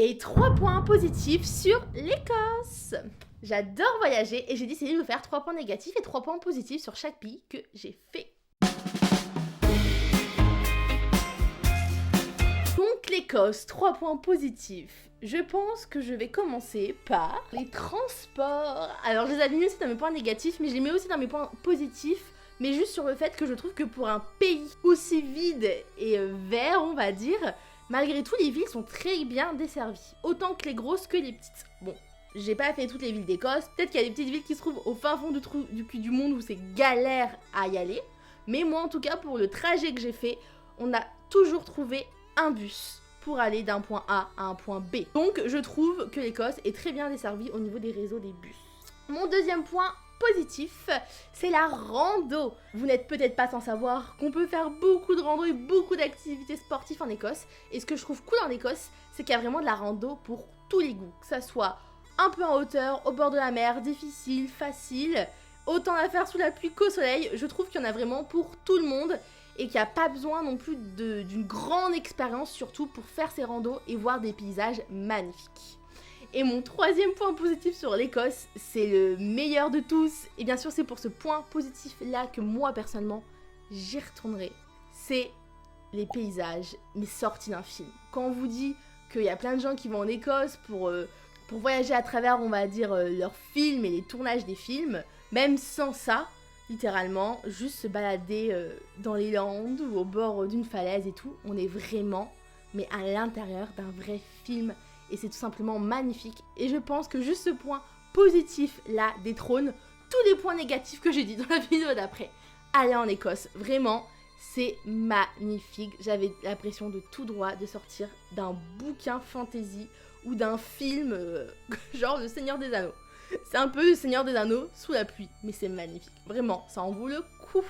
Et 3 points positifs sur l'Écosse. J'adore voyager et j'ai décidé de vous faire 3 points négatifs et 3 points positifs sur chaque pays que j'ai fait. Donc l'Écosse, 3 points positifs. Je pense que je vais commencer par les transports. Alors je les avais mis aussi dans mes points négatifs, mais je les mets aussi dans mes points positifs. Mais juste sur le fait que je trouve que pour un pays aussi vide et vert, on va dire, malgré tout, les villes sont très bien desservies. Autant que les grosses que les petites. Bon, j'ai pas fait toutes les villes d'Écosse. Peut-être qu'il y a des petites villes qui se trouvent au fin fond du cul du monde où c'est galère à y aller. Mais moi, en tout cas, pour le trajet que j'ai fait, on a toujours trouvé un bus pour aller d'un point A à un point B. Donc, je trouve que l'Écosse est très bien desservie au niveau des réseaux des bus. Mon deuxième point positif, c'est la rando. Vous n'êtes peut-être pas sans savoir qu'on peut faire beaucoup de rando et beaucoup d'activités sportives en Écosse. Et ce que je trouve cool en Écosse, c'est qu'il y a vraiment de la rando pour tous les goûts. Que ça soit un peu en hauteur, au bord de la mer, difficile, facile, autant à faire sous la pluie qu'au soleil. Je trouve qu'il y en a vraiment pour tout le monde et qu'il n'y a pas besoin non plus d'une grande expérience, surtout pour faire ces randos et voir des paysages magnifiques. Et mon troisième point positif sur l'Écosse, c'est le meilleur de tous. Et bien sûr, c'est pour ce point positif-là que moi, personnellement, j'y retournerai. C'est les paysages, mais sortis d'un film. Quand on vous dit qu'il y a plein de gens qui vont en Écosse pour voyager à travers, on va dire, leurs films et les tournages des films, même sans ça, littéralement, juste se balader dans les Landes ou au bord d'une falaise et tout, on est vraiment, mais à l'intérieur d'un vrai film. Et c'est tout simplement magnifique. Et je pense que juste ce point positif là détrône tous les points négatifs que j'ai dit dans la vidéo d'après. Aller en Écosse, vraiment, c'est magnifique. J'avais l'impression de tout droit de sortir d'un bouquin fantasy ou d'un film genre Le Seigneur des Anneaux. C'est un peu Le Seigneur des Anneaux sous la pluie, mais c'est magnifique. Vraiment, ça en vaut le coup.